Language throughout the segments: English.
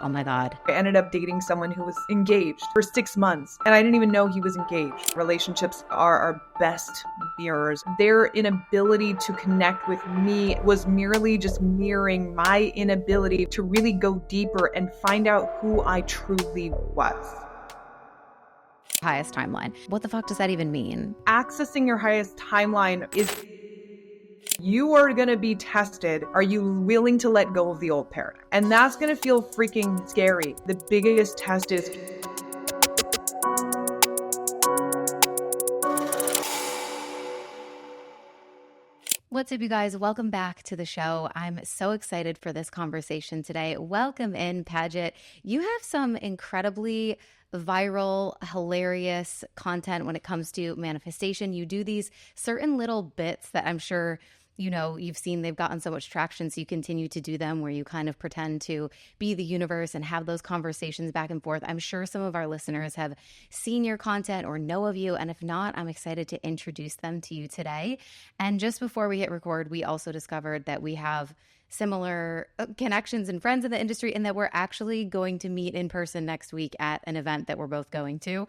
Oh my God. I ended up dating someone who was engaged for 6 months, and I didn't even know he was engaged. Relationships are our best mirrors. Their inability to connect with me was merely just mirroring my inability to really go deeper and find out who I truly was. Highest timeline. What the fuck does that even mean? Accessing your highest timeline is you are going to be tested. Are you willing to let go of the old paradigm? And that's going to feel freaking scary. The biggest test is What's up, you guys? Welcome back to the show. I'm so excited for this conversation today. Welcome in, Paget. You have some incredibly viral, hilarious content when it comes to manifestation. You do these certain little bits that I'm sure you've seen they've gotten so much traction, so you continue to do them where you kind of pretend to be the universe and have those conversations back and forth. I'm sure some of our listeners have seen your content or know of you, and if not, I'm excited to introduce them to you today. And just before we hit record, we also discovered that we have similar connections and friends in the industry, and that we're actually going to meet in person next week at an event that we're both going to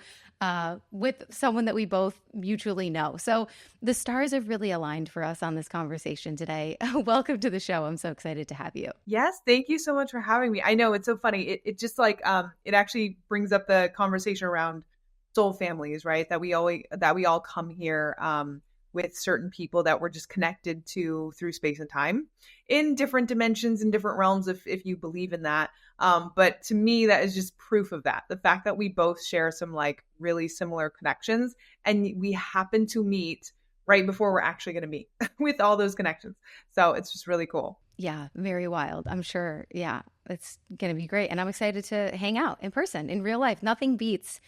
with someone that we both mutually know. So the stars have really aligned for us on this conversation today. Welcome to the show. I'm so excited to have you. Yes, thank you so much for having me. I know it's so funny. It just like it actually brings up the conversation around soul families, right? That we all come here with certain people that we're just connected to through space and time in different dimensions, in different realms, if you believe in that. But to me, that is just proof of that. The fact that we both share some like really similar connections, and we happen to meet right before we're actually going to meet with all those connections. So it's just really cool. Yeah, very wild. I'm sure. Yeah, it's going to be great. And I'm excited to hang out in person, in real life. Nothing beats,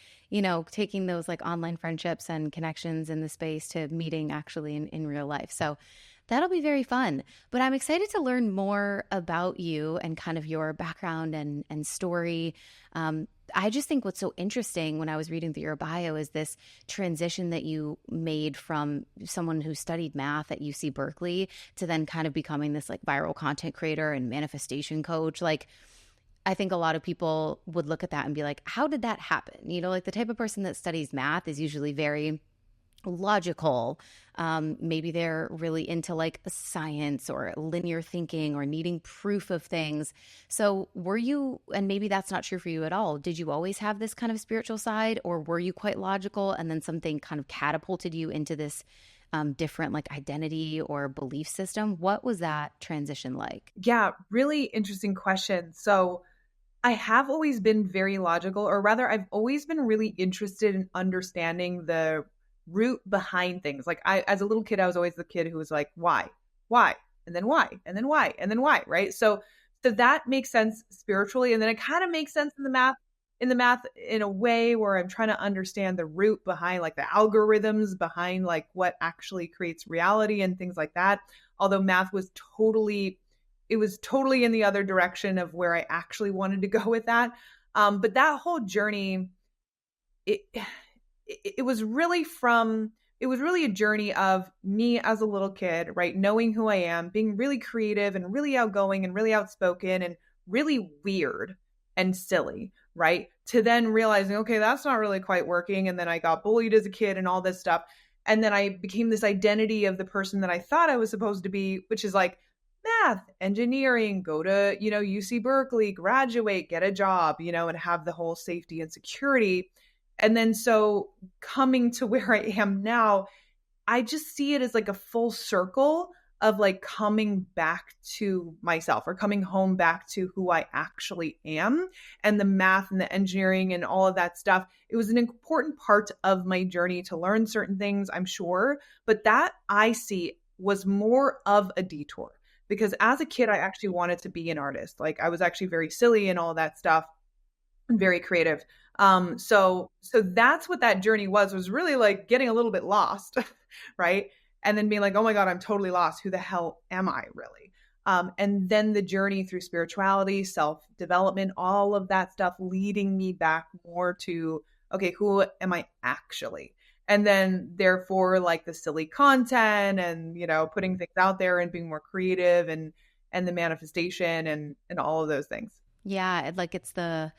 taking those like online friendships and connections in the space to meeting actually in real life. So that'll be very fun. But I'm excited to learn more about you and kind of your background and story. I just think what's so interesting when I was reading through your bio is this transition that you made from someone who studied math at UC Berkeley to then kind of becoming this like viral content creator and manifestation coach. Like, I think a lot of people would look at that and be like, how did that happen? Like the type of person that studies math is usually very logical. Maybe they're really into like science or linear thinking or needing proof of things. So were you, and maybe that's not true for you at all, did you always have this kind of spiritual side, or were you quite logical and then something kind of catapulted you into this different like identity or belief system? What was that transition like? Yeah, really interesting question. So I have always been very logical, or rather, I've always been really interested in understanding the root behind things. Like as a little kid, I was always the kid who was like, why, and then why, and then why, and then why, right? So that makes sense spiritually, and then it kind of makes sense in the math in a way where I'm trying to understand the root behind like the algorithms behind like what actually creates reality and things like that. Although math was totally in the other direction of where I actually wanted to go with that. But that whole journey, it was really a journey of me as a little kid, right? Knowing who I am, being really creative and really outgoing and really outspoken and really weird and silly, right? To then realizing, okay, that's not really quite working. And then I got bullied as a kid and all this stuff. And then I became this identity of the person that I thought I was supposed to be, which is like math, engineering, go to, UC Berkeley, graduate, get a job, and have the whole safety and security. And then so coming to where I am now, I just see it as like a full circle of like coming back to myself or coming home back to who I actually am. And the math and the engineering and all of that stuff, it was an important part of my journey to learn certain things, I'm sure. But that I see was more of a detour, because as a kid, I actually wanted to be an artist. Like I was actually very silly and all that stuff and very creative. So that's what that journey was really like getting a little bit lost, right? And then being like, oh my God, I'm totally lost. Who the hell am I really? And then the journey through spirituality, self-development, all of that stuff leading me back more to, okay, who am I actually? And then therefore like the silly content and, putting things out there and being more creative and the manifestation and all of those things. Yeah, like it's that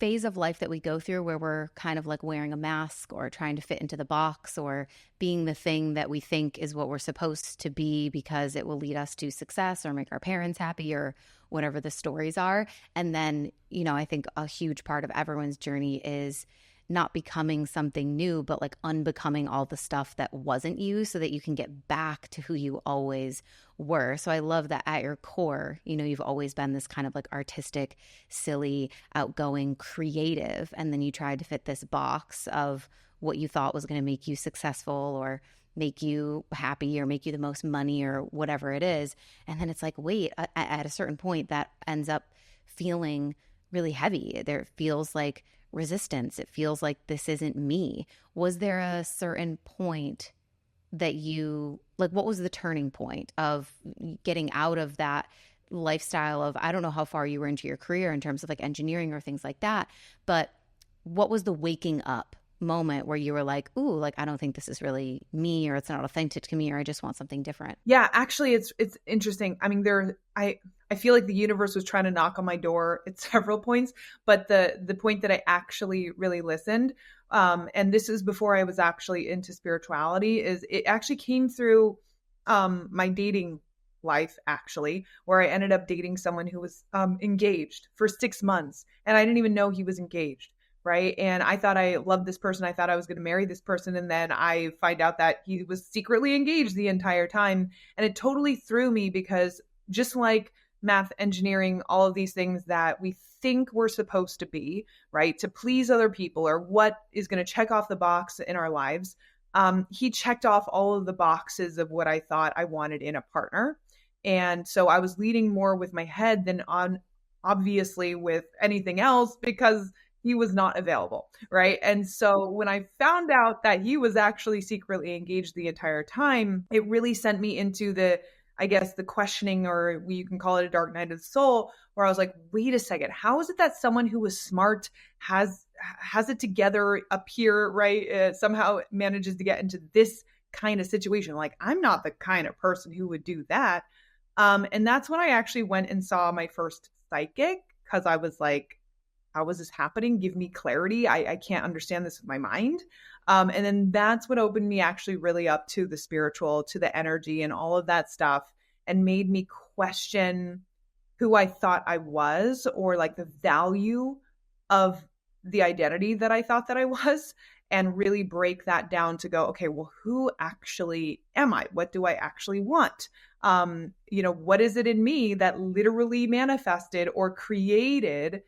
phase of life that we go through where we're kind of like wearing a mask or trying to fit into the box or being the thing that we think is what we're supposed to be because it will lead us to success or make our parents happy or whatever the stories are. And then, I think a huge part of everyone's journey is not becoming something new, but like unbecoming all the stuff that wasn't you so that you can get back to who you always were. So I love that at your core, you've always been this kind of like artistic, silly, outgoing, creative. And then you tried to fit this box of what you thought was going to make you successful or make you happy or make you the most money or whatever it is. And then it's like, wait, at a certain point, that ends up feeling really heavy. There feels like resistance. It feels like this isn't me. Was there a certain point that you like, what was the turning point of getting out of that lifestyle of, I don't know how far you were into your career in terms of like engineering or things like that, but what was the waking up moment where you were like, ooh, like I don't think this is really me, or it's not authentic to me, or I just want something different? Yeah, actually it's interesting. I mean, I feel like the universe was trying to knock on my door at several points, but the point that I actually really listened, and this is before I was actually into spirituality, is it actually came through my dating life, actually, where I ended up dating someone who was engaged for 6 months, and I didn't even know he was engaged. Right. And I thought I loved this person. I thought I was going to marry this person. And then I find out that he was secretly engaged the entire time. And it totally threw me because just like math, engineering, all of these things that we think we're supposed to be, right, to please other people or what is going to check off the box in our lives, he checked off all of the boxes of what I thought I wanted in a partner. And so I was leading more with my head than on obviously with anything else because he was not available. Right. And so when I found out that he was actually secretly engaged the entire time, it really sent me into I guess, the questioning, or you can call it a dark night of the soul, where I was like, wait a second, how is it that someone who was smart has it together up here, right? Somehow manages to get into this kind of situation. Like, I'm not the kind of person who would do that. And that's when I actually went and saw my first psychic, because I was like, how is this happening? Give me clarity. I can't understand this with my mind. And then that's what opened me actually really up to the spiritual, to the energy and all of that stuff, and made me question who I thought I was, or like the value of the identity that I thought that I was, and really break that down to go, okay, well, who actually am I? What do I actually want? What is it in me that literally manifested or created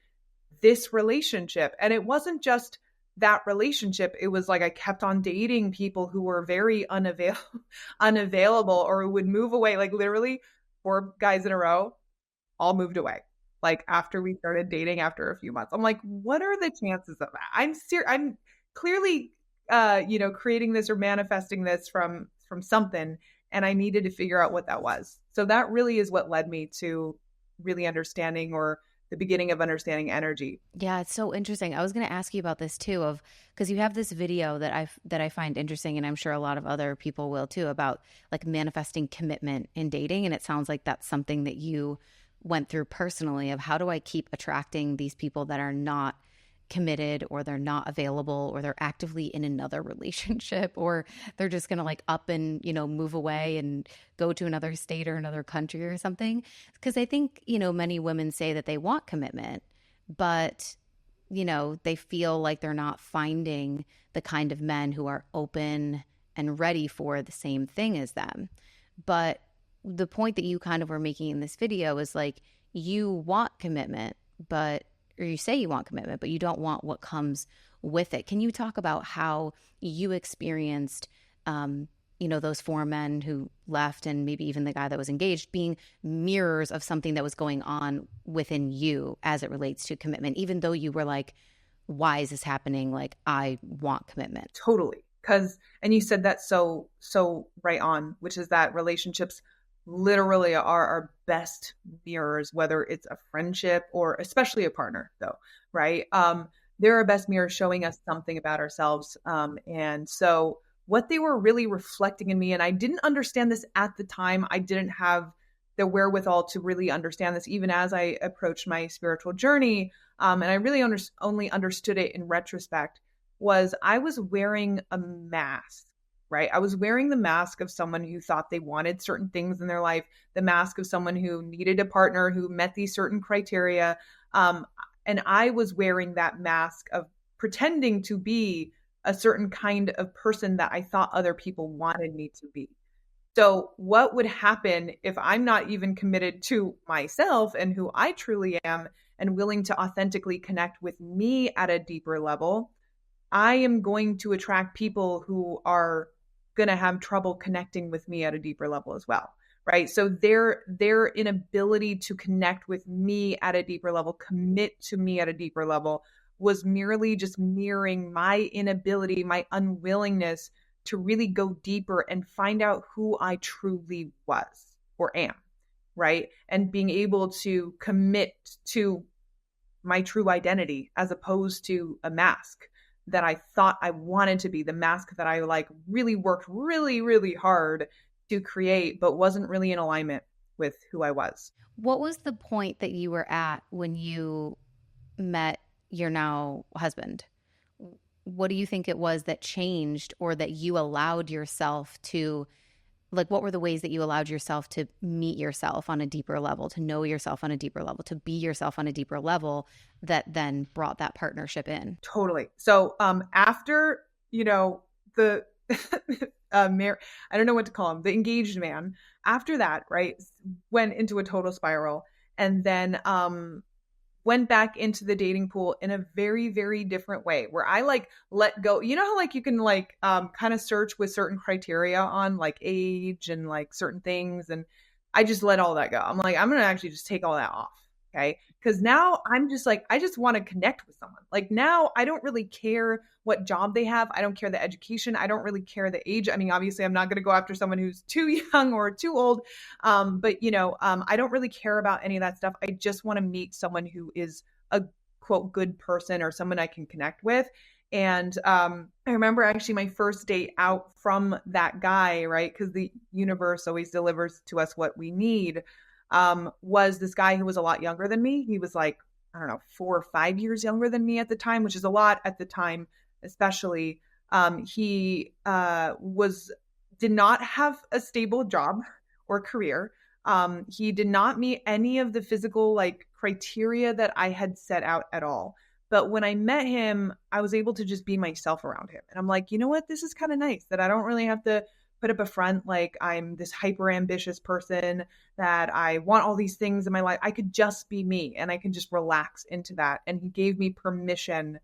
this relationship? And it wasn't just that relationship. It was like I kept on dating people who were very unavailable, or would move away. Like literally 4 guys in a row all moved away. Like after we started dating, after a few months, I'm like, what are the chances of that? I'm clearly, creating this or manifesting this from something, and I needed to figure out what that was. So that really is what led me to really understanding, or the beginning of understanding energy. Yeah, it's so interesting. I was going to ask you about this too, of because you have this video that I find interesting, and I'm sure a lot of other people will too, about like manifesting commitment in dating, and it sounds like that's something that you went through personally, of how do I keep attracting these people that are not committed, or they're not available, or they're actively in another relationship, or they're just going to like up and, move away and go to another state or another country or something. Because I think, many women say that they want commitment, but, they feel like they're not finding the kind of men who are open and ready for the same thing as them. But the point that you kind of were making in this video is like, you want commitment, but or you say you want commitment, but you don't want what comes with it. Can you talk about how you experienced, those 4 men who left, and maybe even the guy that was engaged, being mirrors of something that was going on within you as it relates to commitment, even though you were like, why is this happening? Like, I want commitment. Totally. And you said that so right on, which is that relationships literally are our best mirrors, whether it's a friendship or especially a partner, though, right? They're our best mirrors showing us something about ourselves. And so what they were really reflecting in me, and I didn't understand this at the time. I didn't have the wherewithal to really understand this, even as I approached my spiritual journey. And I really only understood it in retrospect, was I was wearing a mask, right? I was wearing the mask of someone who thought they wanted certain things in their life, the mask of someone who needed a partner who met these certain criteria. And I was wearing that mask of pretending to be a certain kind of person that I thought other people wanted me to be. So, what would happen if I'm not even committed to myself and who I truly am and willing to authentically connect with me at a deeper level? I am going to attract people who are going to have trouble connecting with me at a deeper level as well. Right. So their inability to connect with me at a deeper level, commit to me at a deeper level, was merely just mirroring my inability, my unwillingness to really go deeper and find out who I truly was or am. Right. And being able to commit to my true identity as opposed to a mask that I thought I wanted to be, the mask that I like really worked really, really hard to create, but wasn't really in alignment with who I was. What was the point that you were at when you met your now husband? What do you think it was that changed, or that you allowed yourself to, like, what were the ways that you allowed yourself to meet yourself on a deeper level, to know yourself on a deeper level, to be yourself on a deeper level, that then brought that partnership in? Totally. So after, the I don't know what to call him, the engaged man, after that, right, went into a total spiral, and then went back into the dating pool in a very, very different way, where I like let go. You know how like you can like kind of search with certain criteria on like age and like certain things, and I just let all that go. I'm like, I'm gonna actually just take all that off. Okay. Because now I'm just like, I just want to connect with someone. Like now I don't really care what job they have. I don't care the education. I don't really care the age. I mean, obviously I'm not going to go after someone who's too young or too old. But I don't really care about any of that stuff. I just want to meet someone who is a quote good person, or someone I can connect with. And I remember actually my first date out from that guy, right? Because the universe always delivers to us what we need. Was this guy who was a lot younger than me. He was like, I don't know, 4 or 5 years younger than me at the time, which is a lot at the time, especially. He did not have a stable job or career. He did not meet any of the physical like criteria that I had set out at all. But when I met him, I was able to just be myself around him. And I'm like, you know what? This is kind of nice that I don't really have to put up a front like I'm this hyper ambitious person, that I want all these things in my life. I could just be me, and I can just relax into that. And he gave me permission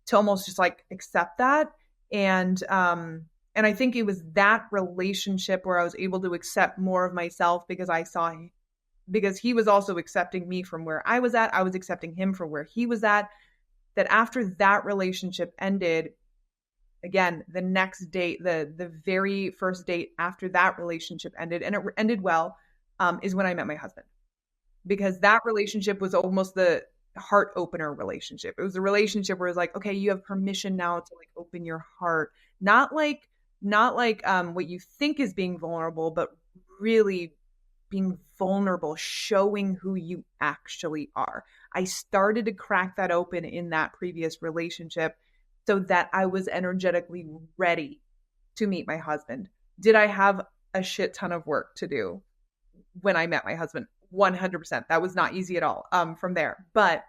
to almost just like accept that. And I think it was that relationship where I was able to accept more of myself, because because he was also accepting me from where I was at. I was accepting him from where he was at. That after that relationship ended, again, the next date, the very first date after that relationship ended, and it ended well, is when I met my husband. Because that relationship was almost the heart opener relationship. It was a relationship where it's like, okay, you have permission now to like open your heart. Not like what you think is being vulnerable, but really being vulnerable, showing who you actually are. I started to crack that open in that previous relationship, so that I was energetically ready to meet my husband. Did I have a shit ton of work to do when I met my husband? 100%. That was not easy at all from there. But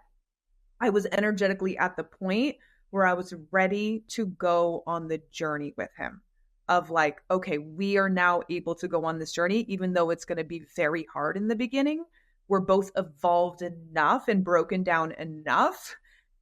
I was energetically at the point where I was ready to go on the journey with him, of like, okay, we are now able to go on this journey, even though it's going to be very hard in the beginning. We're both evolved enough and broken down enough,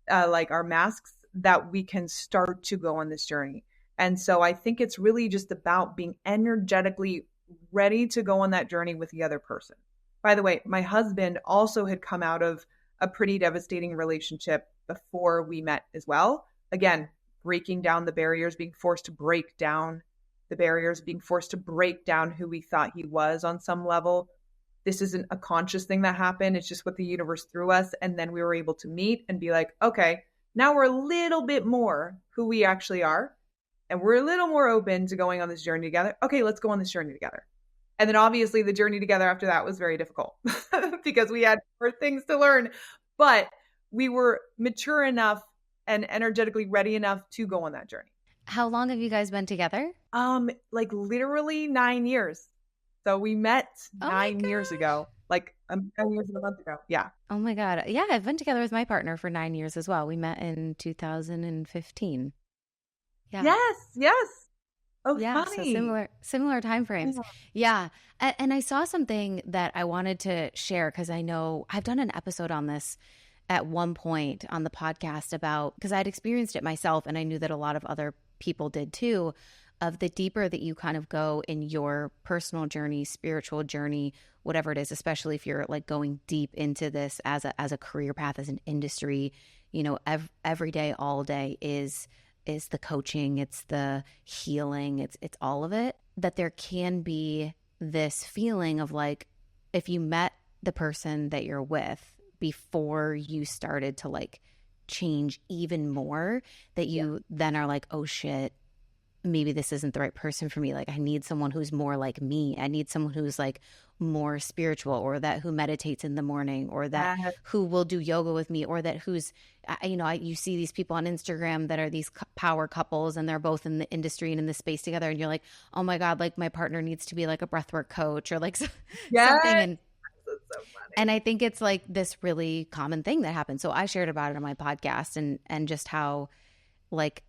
like our masks, that we can start to go on this journey. And so I think it's really just about being energetically ready to go on that journey with the other person. By the way, my husband also had come out of a pretty devastating relationship before we met as well. Again, breaking down the barriers, being forced to break down the barriers, being forced to break down who we thought he was on some level. This isn't a conscious thing that happened. It's just what the universe threw us. And then we were able to meet and be like, okay, now we're a little bit more who we actually are. And we're a little more open to going on this journey together. Okay, let's go on this journey together. And then obviously the journey together after that was very difficult because we had more things to learn, but we were mature enough and energetically ready enough to go on that journey. How long have you guys been together? Like literally 9 years. So we met Oh my 9 years gosh. ago, like 9 years and a month ago. Yeah. Oh my God. Yeah, I've been together with my partner for 9 years as well. We met in 2015. Yeah. Yes. Yes. Oh, Yeah, so funny. similar time frames. Yeah. Yeah. And I saw something that I wanted to share because I know I've done an episode on this at one point on the podcast about because I'd experienced it myself and I knew that a lot of other people did too, of the deeper that you kind of go in your personal journey, spiritual journey, whatever it is, especially if you're like going deep into this as a career path, as an industry, every day, all day is the coaching, it's the healing, it's all of it, that there can be this feeling of like if you met the person that you're with before you started to like change even more, that you then are like, oh shit, maybe this isn't the right person for me. Like I need someone who's more like me. I need someone who's like more spiritual, or that who meditates in the morning, or that Yeah. who will do yoga with me, or that who's you see these people on Instagram that are these power couples and they're both in the industry and in the space together and you're like, oh my God, like my partner needs to be like a breathwork coach or like something. Yes. And That's so funny. and I think it's like this really common thing that happens. So I shared about it on my podcast and just how like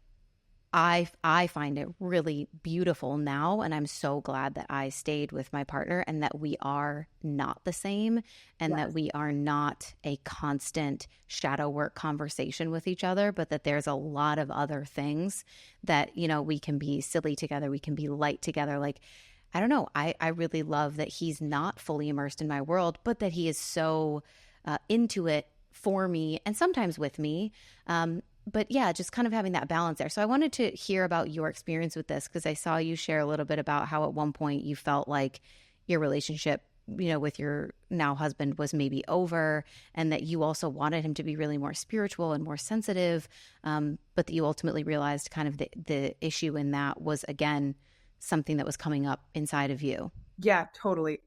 I find it really beautiful now, and I'm so glad that I stayed with my partner and that we are not the same, and that Yes. we are not a constant shadow work conversation with each other, but that there's a lot of other things that, we can be silly together, we can be light together. Like, I don't know, I really love that he's not fully immersed in my world, but that he is so into it for me and sometimes with me. But yeah, just kind of having that balance there. So I wanted to hear about your experience with this because I saw you share a little bit about how at one point you felt like your relationship, with your now husband was maybe over, and that you also wanted him to be really more spiritual and more sensitive. But that you ultimately realized kind of the issue in that was, again, something that was coming up inside of you. Yeah, totally.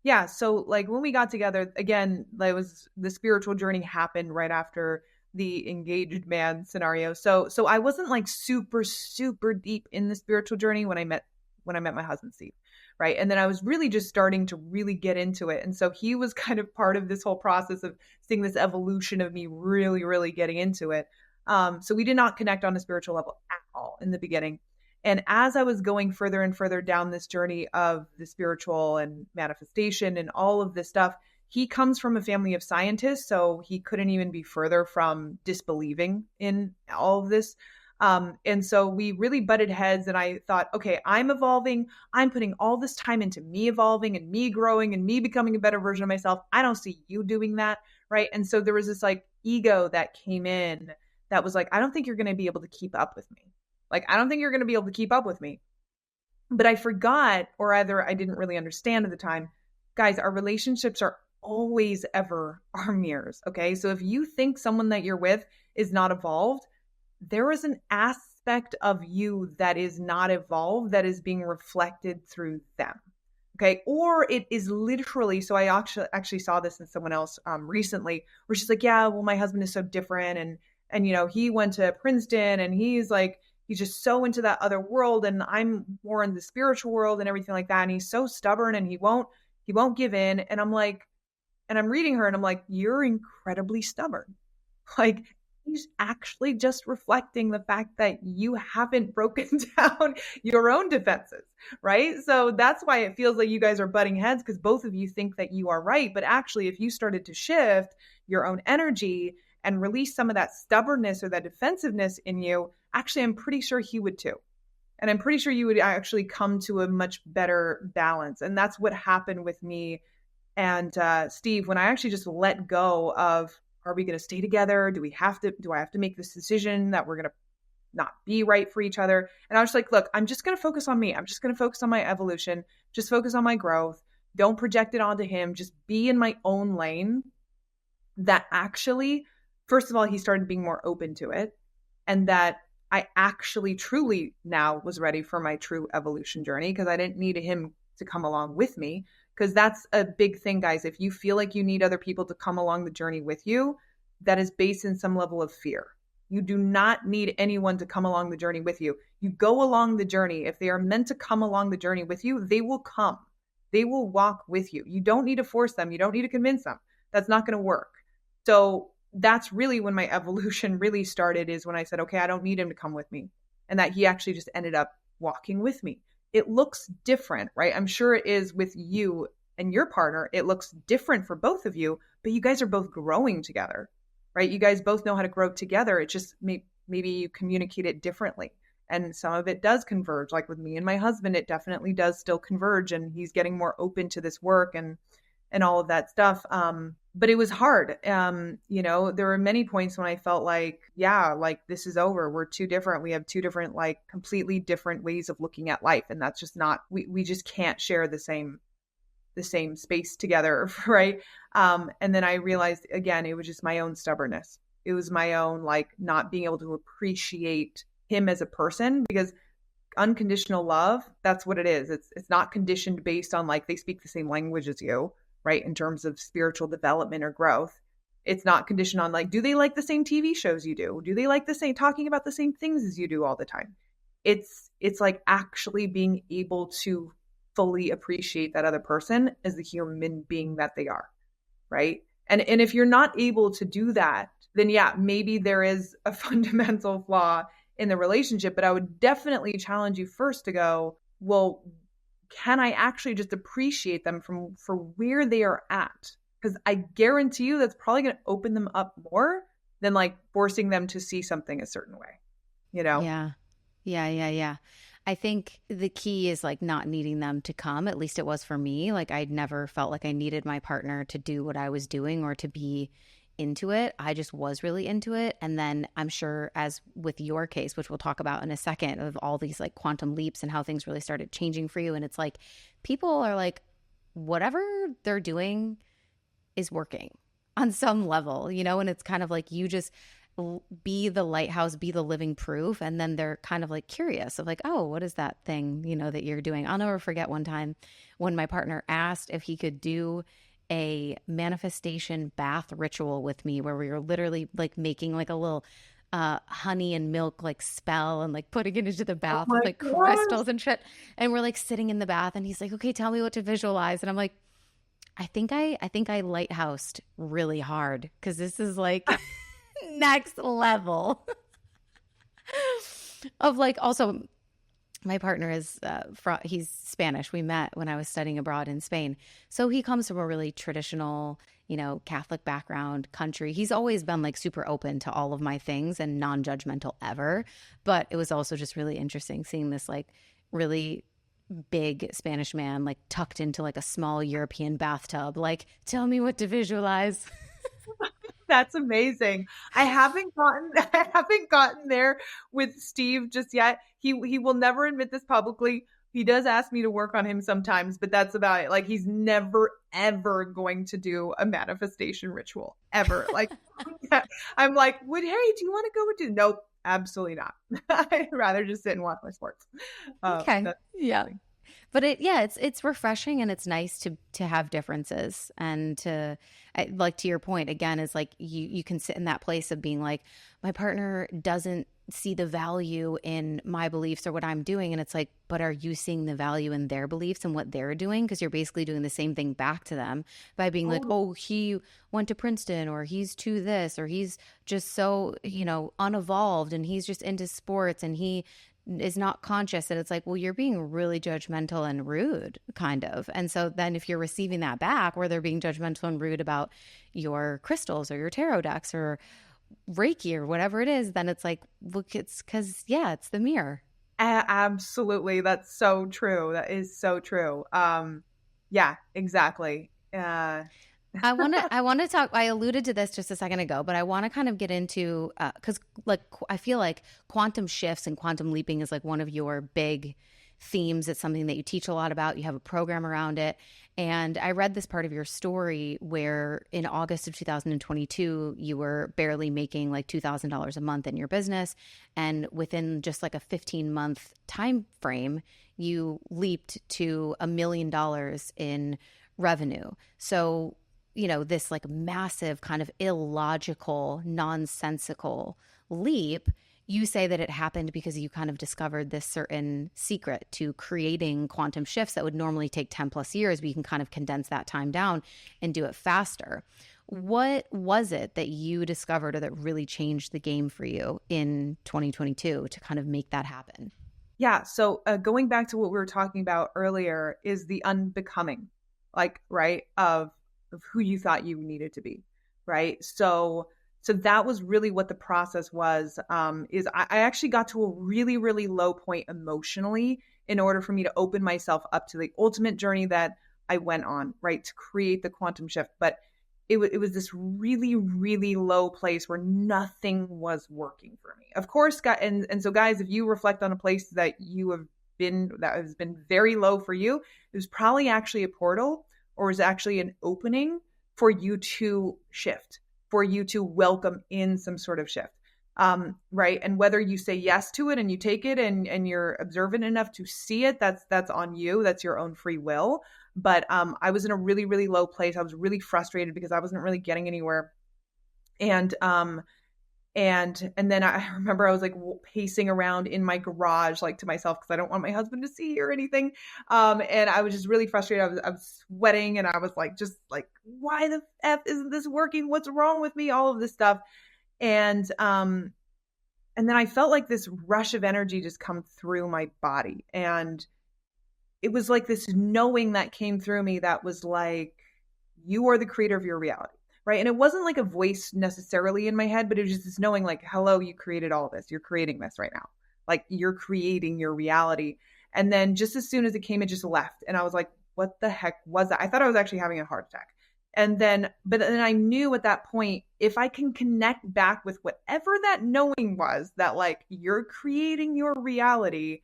Yeah, so like when we got together, again, like was the spiritual journey happened right after the engaged man scenario. So I wasn't like super super deep in the spiritual journey when I met my husband Steve, right? And then I was really just starting to really get into it. And so he was kind of part of this whole process of seeing this evolution of me really really getting into it. So we did not connect on a spiritual level at all in the beginning. And as I was going further and further down this journey of the spiritual and manifestation and all of this stuff, he comes from a family of scientists, so he couldn't even be further from disbelieving in all of this. And so we really butted heads, and I thought, okay, I'm evolving. I'm putting all this time into me evolving and me growing and me becoming a better version of myself. I don't see you doing that, right? And so there was this like ego that came in that was like, I don't think you're going to be able to keep up with me. Like, I don't think you're going to be able to keep up with me. But I forgot, or either I didn't really understand at the time, guys, our relationships are always ever our mirrors. Okay. So if you think someone that you're with is not evolved, there is an aspect of you that is not evolved that is being reflected through them. Okay. Or it is literally, so I actually saw this in someone else recently where she's like, yeah, well, my husband is so different. And, he went to Princeton and he's just so into that other world. And I'm more in the spiritual world and everything like that. And he's so stubborn and he won't give in. And I'm like, and I'm reading her and I'm like, you're incredibly stubborn. Like, he's actually just reflecting the fact that you haven't broken down your own defenses, right? So that's why it feels like you guys are butting heads because both of you think that you are right. But actually, if you started to shift your own energy and release some of that stubbornness or that defensiveness in you, actually, I'm pretty sure he would too. And I'm pretty sure you would actually come to a much better balance. And that's what happened with me and Steve when I actually just let go of, are we going to stay together? Do I have to make this decision that we're going to not be right for each other? And I was like, look, I'm just going to focus on me. I'm just going to focus on my evolution, just focus on my growth. Don't project it onto him. Just be in my own lane. That actually, first of all, he started being more open to it. And that I actually truly now was ready for my true evolution journey because I didn't need him to come along with me. Because that's a big thing, guys. If you feel like you need other people to come along the journey with you, that is based in some level of fear. You do not need anyone to come along the journey with you. You go along the journey. If they are meant to come along the journey with you, they will come. They will walk with you. You don't need to force them. You don't need to convince them. That's not going to work. So that's really when my evolution really started, is when I said, okay, I don't need him to come with me. And that he actually just ended up walking with me. It looks different, right? I'm sure it is with you and your partner. It looks different for both of you, but you guys are both growing together, right? You guys both know how to grow together. It just maybe you communicate it differently. And some of it does converge. Like with me and my husband, it definitely does still converge, and he's getting more open to this work and all of that stuff. But it was hard. There were many points when I felt like, yeah, like this is over. We're too different. We have two different, like completely different ways of looking at life. And that's just not, we just can't share the same space together. Right. And then I realized, again, it was just my own stubbornness. It was my own, like, not being able to appreciate him as a person, because unconditional love, that's what it is. It's not conditioned based on like they speak the same language as you, right? In terms of spiritual development or growth. It's not conditioned on like, do they like the same TV shows you do? Do they like the same, talking about the same things as you do all the time? It's like actually being able to fully appreciate that other person as the human being that they are, right? And if you're not able to do that, then yeah, maybe there is a fundamental flaw in the relationship. But I would definitely challenge you first to go, well, can I actually just appreciate them for where they are at? Because I guarantee you that's probably going to open them up more than like forcing them to see something a certain way, you know? Yeah. Yeah. I think the key is like not needing them to come. At least it was for me. Like I'd never felt like I needed my partner to do what I was doing or to be into it. I just was really into it. And then I'm sure, as with your case, which we'll talk about in a second, of all these like quantum leaps and how things really started changing for you. And it's like people are like, whatever they're doing is working on some level, and it's kind of like you just be the lighthouse, be the living proof. And then they're kind of like curious of like, oh, what is that thing, that you're doing? I'll never forget one time when my partner asked if he could do a manifestation bath ritual with me, where we were literally like making like a little honey and milk like spell and like putting it into the Oh bath my with like gosh. crystals and shit. And we're like sitting in the bath and he's like, okay, tell me what to visualize. And I'm like, I think I lighthoused really hard, because this is like next level of like, also my partner is he's Spanish. We met when I was studying abroad in Spain. So he comes from a really traditional, Catholic background country. He's always been like super open to all of my things and non-judgmental ever. But it was also just really interesting seeing this like really big Spanish man like tucked into like a small European bathtub. Like, tell me what to visualize. That's amazing. I haven't gotten there with Steve just yet. He will never admit this publicly. He does ask me to work on him sometimes, but that's about it. Like, he's never ever going to do a manifestation ritual ever. Like, I'm like, would Harry, do you want to go with you? Nope, absolutely not. I'd rather just sit and watch my sports. Okay. That's Yeah. amazing. But it's refreshing, and it's nice to have differences, and like to your point again, is like you can sit in that place of being like, my partner doesn't see the value in my beliefs or what I'm doing, and it's like, but are you seeing the value in their beliefs and what they're doing? Because you're basically doing the same thing back to them by being like, Totally. oh, he went to Princeton, or he's to this, or he's just so unevolved, and he's just into sports, and he is not conscious. That it's like, well, you're being really judgmental and rude, kind of. And so then if you're receiving that back, where they're being judgmental and rude about your crystals or your tarot decks or Reiki or whatever it is, then it's like, look, it's because, yeah, it's the mirror. Absolutely. That's so true. That is so true. Yeah, exactly. I want to talk. I alluded to this just a second ago, but I want to kind of get into, because like I feel like quantum shifts and quantum leaping is like one of your big themes. It's something that you teach a lot about. You have a program around it. And I read this part of your story where in August of 2022, you were barely making like $2,000 a month in your business. And within just like a 15-month time frame, you leaped to $1 million in revenue. So, this like massive kind of illogical, nonsensical leap, you say that it happened because you kind of discovered this certain secret to creating quantum shifts that would normally take 10 plus years, but you can kind of condense that time down and do it faster. What was it that you discovered or that really changed the game for you in 2022 to kind of make that happen? Yeah. So going back to what we were talking about earlier is the unbecoming, like, right, of who you thought you needed to be, right? So that was really what the process was. Is I actually got to a really, really low point emotionally in order for me to open myself up to the ultimate journey that I went on, right, to create the quantum shift. But it was this really, really low place where nothing was working for me. Of course, and so guys, if you reflect on a place that you have been, that has been very low for you, it was probably actually a portal, or was actually an opening for you to shift, for you to welcome in some sort of shift. Right. And whether you say yes to it and you take it and you're observant enough to see it, that's on you. That's your own free will. But I was in a really, really low place. I was really frustrated because I wasn't really getting anywhere. And then I remember I was like pacing around in my garage, like to myself, because I don't want my husband to see or anything. And I was just really frustrated. I was sweating, and I was like, just like, why the F isn't this working? What's wrong with me? All of this stuff. And then I felt like this rush of energy just come through my body. And it was like this knowing that came through me that was like, you are the creator of your reality. Right. And it wasn't like a voice necessarily in my head, but it was just this knowing like, hello, you created all this. You're creating this right now. Like, you're creating your reality. And then just as soon as it came, it just left. And I was like, what the heck was that? I thought I was actually having a heart attack. But then I knew at that point, if I can connect back with whatever that knowing was, that like, you're creating your reality,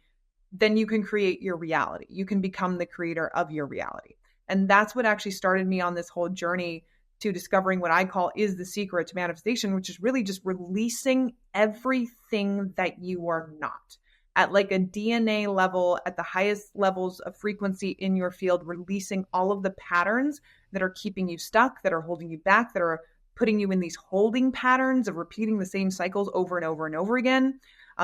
then you can create your reality. You can become the creator of your reality. And that's what actually started me on this whole journey to discovering what I call is the secret to manifestation, which is really just releasing everything that you are not. At like a DNA level, at the highest levels of frequency in your field, releasing all of the patterns that are keeping you stuck, that are holding you back, that are putting you in these holding patterns of repeating the same cycles over and over and over again,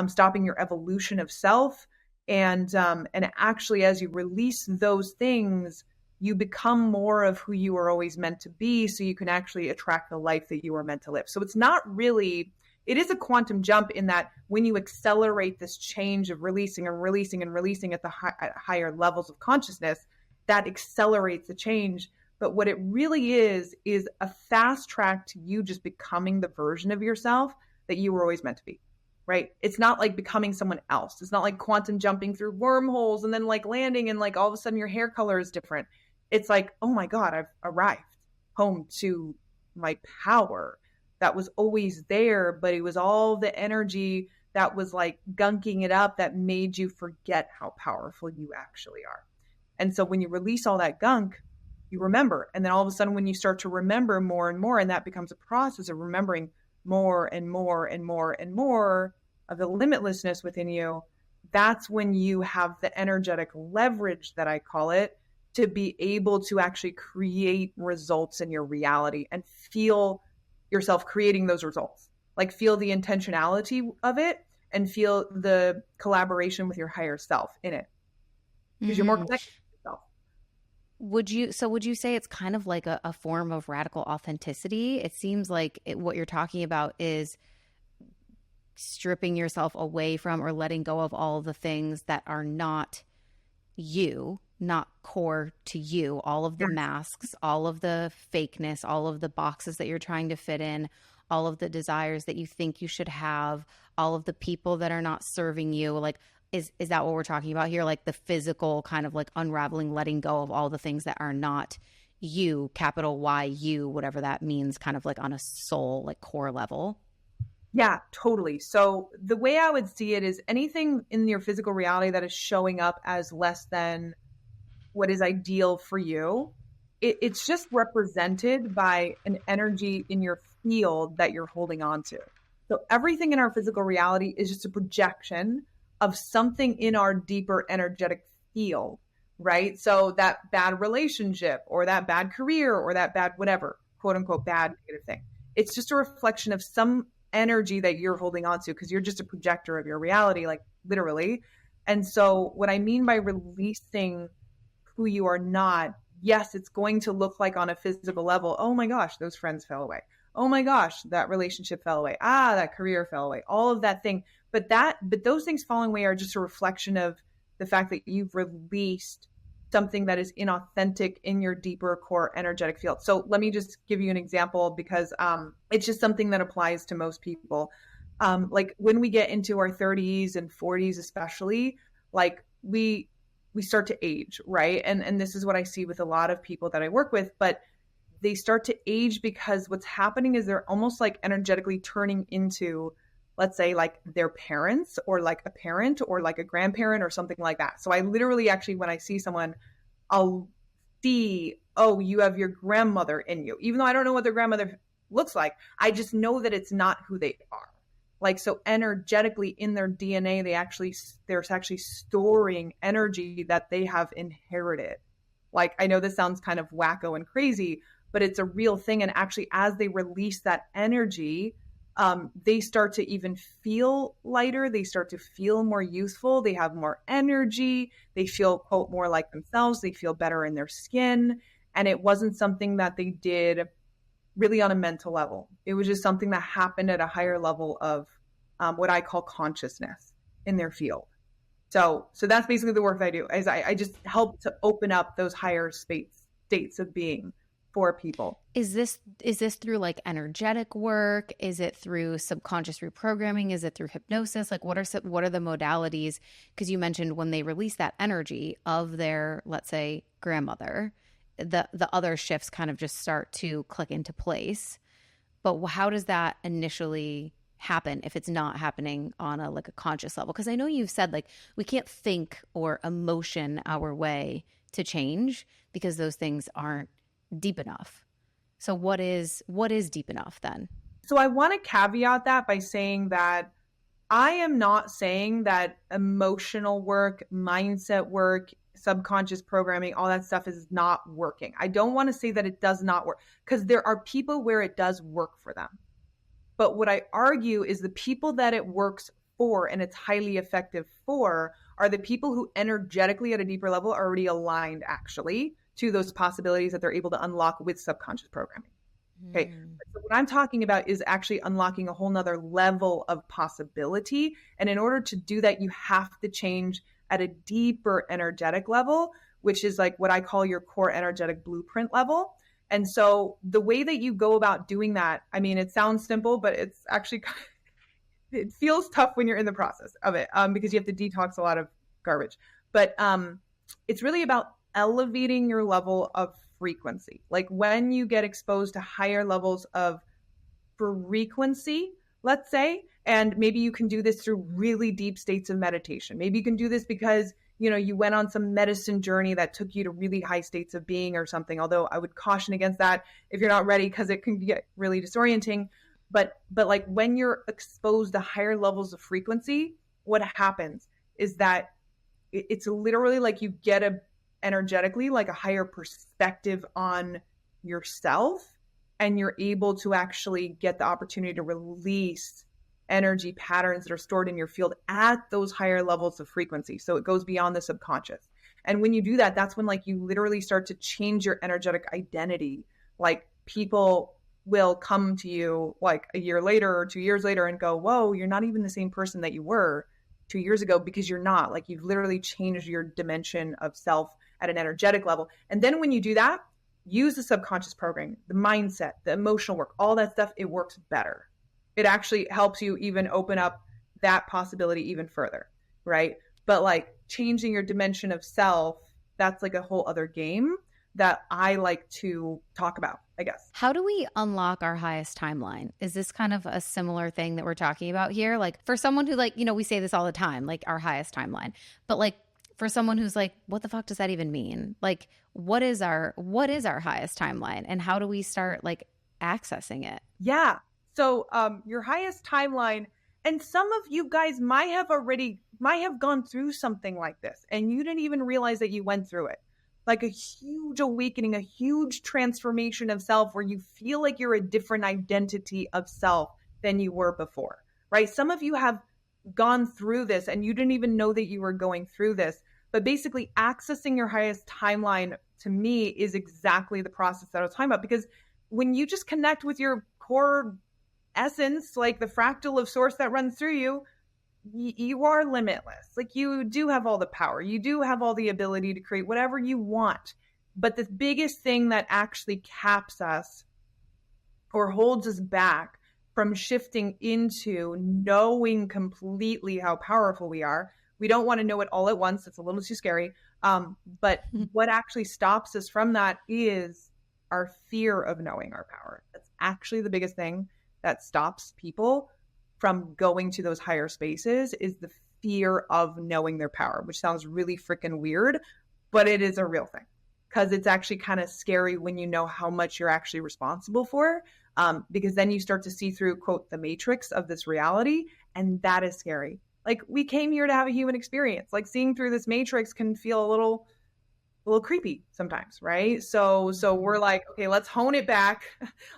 stopping your evolution of self. And actually, as you release those things, you become more of who you were always meant to be, so you can actually attract the life that you were meant to live. So it's not really, it is a quantum jump in that when you accelerate this change of releasing and releasing and releasing at at higher levels of consciousness, that accelerates the change. But what it really is a fast track to you just becoming the version of yourself that you were always meant to be. Right? It's not like becoming someone else. It's not like quantum jumping through wormholes and then like landing and like all of a sudden your hair color is different. It's like, oh my God, I've arrived home to my power that was always there, but it was all the energy that was like gunking it up that made you forget how powerful you actually are. And so when you release all that gunk, you remember. And then all of a sudden, when you start to remember more and more, and that becomes a process of remembering more and more and more and more of the limitlessness within you, that's when you have the energetic leverage, that I call it, to be able to actually create results in your reality and feel yourself creating those results. Like, feel the intentionality of it and feel the collaboration with your higher self in it, because you're more connected to yourself. Would you say it's kind of like a form of radical authenticity? It seems like what you're talking about is stripping yourself away from or letting go of all the things that are not you, not core to you, all of the masks, all of the fakeness, all of the boxes that you're trying to fit in, all of the desires that you think you should have, all of the people that are not serving you. Like, is that what we're talking about here? Like the physical kind of like unraveling, letting go of all the things that are not you, capital Y U, whatever that means, kind of like on a soul, like core level. Yeah, totally. So the way I would see it is anything in your physical reality that is showing up as less than what is ideal for you, it's just represented by an energy in your field that you're holding on to. So everything in our physical reality is just a projection of something in our deeper energetic field, right? So that bad relationship or that bad career or that bad whatever, quote unquote, bad negative thing. It's just a reflection of some energy that you're holding on to because you're just a projector of your reality, like literally. And so, what I mean by releasing who you are not, yes, it's going to look like on a physical level, oh my gosh, those friends fell away. Oh my gosh, that relationship fell away. Ah, that career fell away. All of that thing. But those things falling away are just a reflection of the fact that you've released something that is inauthentic in your deeper core energetic field. So let me just give you an example because it's just something that applies to most people. Like when we get into our 30s and 40s, especially, like we start to age, right? And this is what I see with a lot of people that I work with, but they start to age because what's happening is they're almost like energetically turning into, let's say, like their parents or like a parent or like a grandparent or something like that. So I literally actually, when I see someone, I'll see, oh, you have your grandmother in you. Even though I don't know what their grandmother looks like, I just know that it's not who they are. Like, so energetically in their DNA, they're actually storing energy that they have inherited. Like, I know this sounds kind of wacko and crazy, but it's a real thing. And actually, as they release that energy, they start to even feel lighter. They start to feel more youthful. They have more energy. They feel, quote, more like themselves. They feel better in their skin. And it wasn't something that they did really on a mental level. It was just something that happened at a higher level of what I call consciousness in their field. So that's basically the work that I do. Is I just help to open up those higher states of being for people. Is this through like energetic work? Is it through subconscious reprogramming? Is it through hypnosis? Like what are the modalities? Because you mentioned when they release that energy of their, let's say, grandmother, the other shifts kind of just start to click into place. But how does that initially happen if it's not happening on a conscious level? Because I know you've said like we can't think or emotion our way to change because those things aren't deep enough. So what is deep enough then? So I want to caveat that by saying that I am not saying that emotional work, mindset work, subconscious programming, all that stuff is not working. I don't want to say that it does not work because there are people where it does work for them. But what I argue is the people that it works for and it's highly effective for are the people who energetically at a deeper level are already aligned actually to those possibilities that they're able to unlock with subconscious programming. Okay. So what I'm talking about is actually unlocking a whole nother level of possibility. And in order to do that, you have to change at a deeper energetic level, which is like what I call your core energetic blueprint level. And so the way that you go about doing that, I mean, it sounds simple, but it's actually, it feels tough when you're in the process of it because you have to detox a lot of garbage. But it's really about elevating your level of frequency. Like when you get exposed to higher levels of frequency, let's say, and maybe you can do this through really deep states of meditation. Maybe you can do this because, you know, you went on some medicine journey that took you to really high states of being or something. Although I would caution against that if you're not ready because it can get really disorienting. But like when you're exposed to higher levels of frequency, what happens is that it's literally like you get energetically like a higher perspective on yourself, and you're able to actually get the opportunity to release energy patterns that are stored in your field at those higher levels of frequency. So it goes beyond the subconscious. And when you do that, that's when like you literally start to change your energetic identity. Like people will come to you like a year later or 2 years later and go, whoa, you're not even the same person that you were 2 years ago, because you're not. Like you've literally changed your dimension of self at an energetic level. And then when you do that, use the subconscious programming, the mindset, the emotional work, all that stuff, it works better. It actually helps you even open up that possibility even further, right? But like changing your dimension of self, that's like a whole other game that I like to talk about, I guess. How do we unlock our highest timeline? Is this kind of a similar thing that we're talking about here? Like for someone who like, you know, we say this all the time, like our highest timeline, but like for someone who's like, what the fuck does that even mean? Like, what is our highest timeline and how do we start like accessing it? Yeah. So your highest timeline, and some of you guys might have already might have gone through something like this and you didn't even realize that you went through it. Like a huge awakening, a huge transformation of self where you feel like you're a different identity of self than you were before, right? Some of you have gone through this and you didn't even know that you were going through this. But basically, accessing your highest timeline to me is exactly the process that I was talking about. Because when you just connect with your core essence, like the fractal of source that runs through you, you are limitless. Like you do have all the power. You do have all the ability to create whatever you want. But the biggest thing that actually caps us or holds us back from shifting into knowing completely how powerful we are. We don't want to know it all at once. It's a little too scary. But what actually stops us from that is our fear of knowing our power. That's actually the biggest thing that stops people from going to those higher spaces is the fear of knowing their power, which sounds really freaking weird, but it is a real thing because it's actually kind of scary when you know how much you're actually responsible for, because then you start to see through, quote, the matrix of this reality, and that is scary. Like we came here to have a human experience. Like seeing through this matrix can feel a little creepy sometimes, right? So we're like, okay, let's hone it back.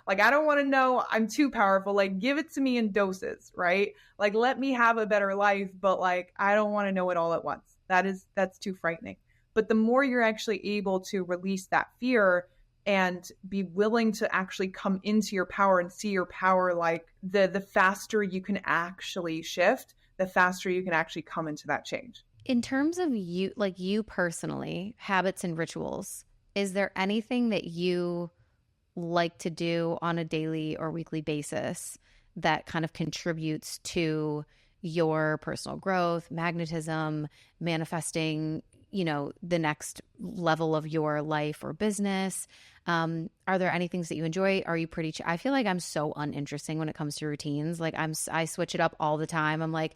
Like I don't want to know I'm too powerful. Like give it to me in doses, right? Like let me have a better life, but like I don't want to know it all at once. That's too frightening. But the more you're actually able to release that fear and be willing to actually come into your power and see your power, like the faster you can actually shift, the faster you can actually come into that change. In terms of you, like you personally, habits and rituals, is there anything that you like to do on a daily or weekly basis that kind of contributes to your personal growth, magnetism, manifesting, the next level of your life or business? Are there any things that you enjoy? Are you pretty, I feel like I'm so uninteresting when it comes to routines. Like I switch it up all the time. I'm like,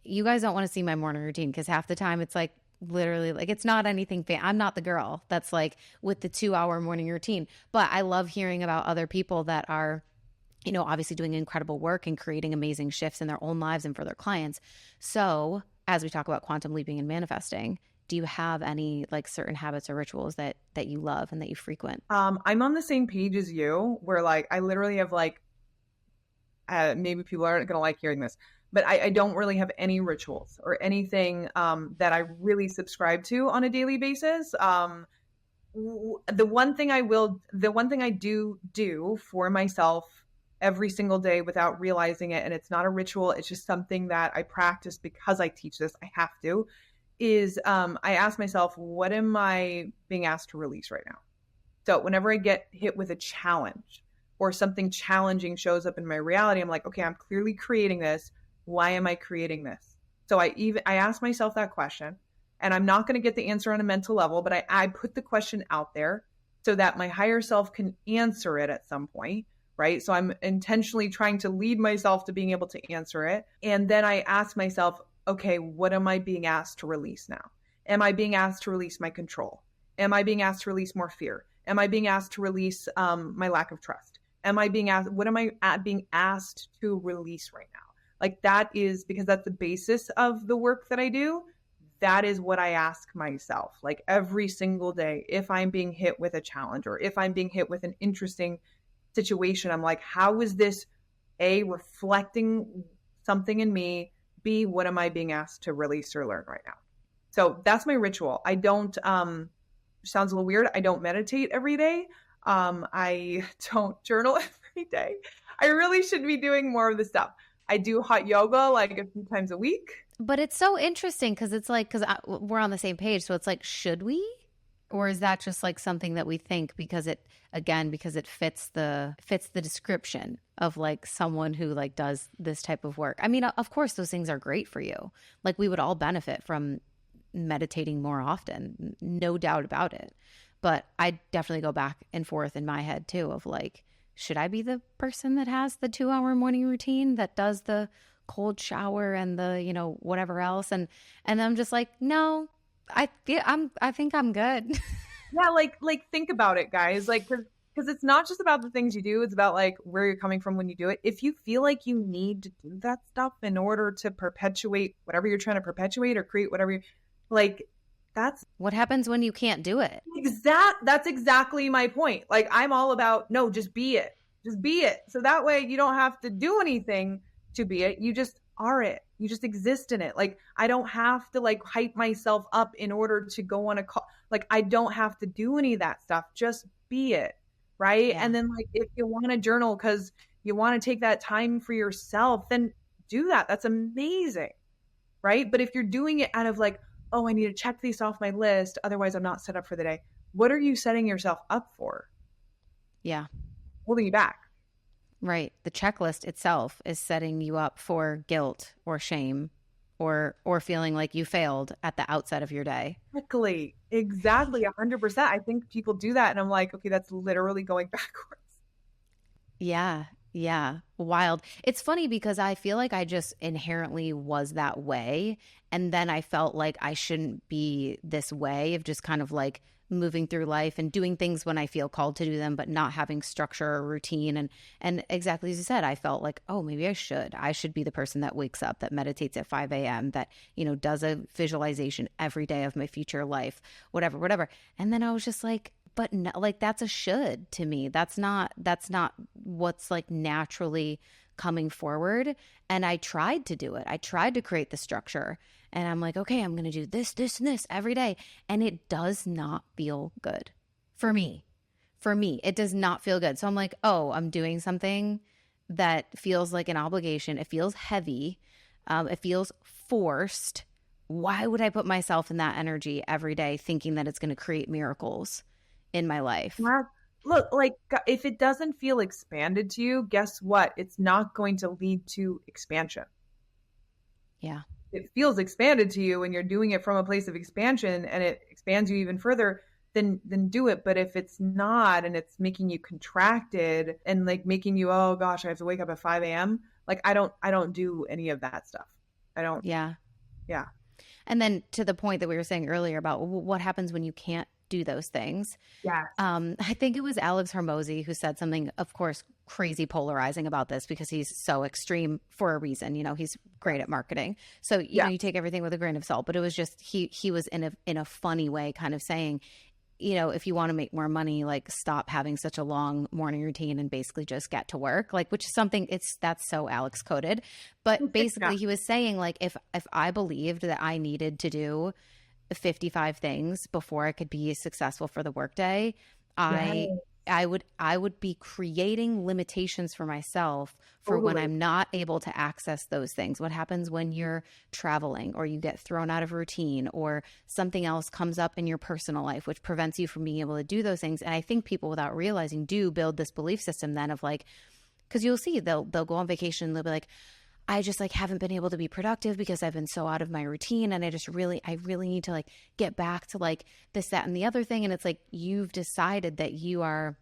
you guys don't want to see my morning routine because half the time it's like literally like it's not anything I'm not the girl that's like with the 2-hour morning routine, but I love hearing about other people that are obviously doing incredible work and creating amazing shifts in their own lives and for their clients. So as we talk about quantum leaping and manifesting, do you have any like certain habits or rituals that you love and that you frequent? I'm on the same page as you where like I literally have like maybe people aren't going to like hearing this, but I don't really have any rituals or anything that I really subscribe to on a daily basis. The one thing I do for myself every single day without realizing it, and it's not a ritual, it's just something that I practice because I teach this, I have to, is I ask myself, what am I being asked to release right now? So whenever I get hit with a challenge or something challenging shows up in my reality, I'm like, okay, I'm clearly creating this. Why am I creating this? So I ask myself that question, and I'm not going to get the answer on a mental level, but I put the question out there so that my higher self can answer it at some point, right? So I'm intentionally trying to lead myself to being able to answer it. And then I ask myself, okay, what am I being asked to release now? Am I being asked to release my control? Am I being asked to release more fear? Am I being asked to release my lack of trust? Am I being asked, what am I being asked to release right now? Like that is, because that's the basis of the work that I do. That is what I ask myself, like every single day. If I'm being hit with a challenge or if I'm being hit with an interesting situation, I'm like, how is this A, reflecting something in me? B, what am I being asked to release or learn right now? So that's my ritual. I don't, sounds a little weird. I don't meditate every day. I don't journal every day. I really should be doing more of this stuff. I do hot yoga like a few times a week. But it's so interesting because it's like, we're on the same page. So it's like, should we? Or is that just like something that we think because it fits the description of like someone who like does this type of work? I mean, of course, those things are great for you. Like we would all benefit from meditating more often, no doubt about it. But I definitely go back and forth in my head too of like, should I be the person that has the 2-hour morning routine that does the cold shower and the, whatever else? And I'm just like, no, I think I'm good. Yeah. Like think about it, guys. Like, 'cause Because it's not just about the things you do, it's about like where you're coming from when you do it. If you feel like you need to do that stuff in order to perpetuate whatever you're trying to perpetuate or create whatever you like, that's What happens when you can't do it? that's exactly my point. Like I'm all about no, just be it. Just be it. So that way you don't have to do anything to be it. You just are it. You just exist in it. Like I don't have to like hype myself up in order to go on a call. Like I don't have to do any of that stuff. Just be it. Right. Yeah. And then like if you want to journal because you want to take that time for yourself, then do that. That's amazing. Right. But if you're doing it out of like, oh, I need to check these off my list, otherwise I'm not set up for the day. What are you setting yourself up for? Yeah. Holding you back. Right. The checklist itself is setting you up for guilt or shame or feeling like you failed at the outset of your day. Exactly 100%. I think people do that and I'm like, okay, that's literally going backwards. Yeah. Yeah. Wild. It's funny because I feel like I just inherently was that way. And then I felt like I shouldn't be this way of just kind of like moving through life and doing things when I feel called to do them, but not having structure or routine. And exactly as you said, I felt like, oh, maybe I should. I should be the person that wakes up, that meditates at 5 a.m., that, you know, does a visualization every day of my future life, whatever, whatever. And then I was just like, but no, like that's a should to me. That's not what's like naturally coming forward. And I tried to do it. I tried to create the structure. And I'm like, okay, I'm going to do this, this, and this every day. And it does not feel good for me. For me, it does not feel good. So I'm like, oh, I'm doing something that feels like an obligation. It feels heavy. It feels forced. Why would I put myself in that energy every day thinking that it's going to create miracles in my life? Well, look, like if it doesn't feel expanded to you, guess what? It's not going to lead to expansion. Yeah. It feels expanded to you and you're doing it from a place of expansion and it expands you even further, then do it. But if it's not and it's making you contracted and like making you, oh gosh, I have to wake up at 5 a.m. Like I don't do any of that stuff. I don't. Yeah. Yeah. And then to the point that we were saying earlier about what happens when you can't do those things. Yes. I think it was Alex Hormozy who said something, of course, crazy polarizing about this because he's so extreme for a reason. You know, he's great at marketing. So, you know, you take everything with a grain of salt, but it was just, he was in a funny way kind of saying, you know, if you want to make more money, like stop having such a long morning routine and basically just get to work, like, which is something that's so Alex coded. But basically he was saying like, if I believed that I needed to do 55 things before I could be successful for the workday, I would be creating limitations for myself for when I'm not able to access those things. What happens when you're traveling or you get thrown out of routine or something else comes up in your personal life, which prevents you from being able to do those things. And I think people without realizing do build this belief system then of like, because you'll see they'll go on vacation and they'll be like, I just like haven't been able to be productive because I've been so out of my routine and I really need to like get back to like this, that, and the other thing. And it's like, you've decided that you are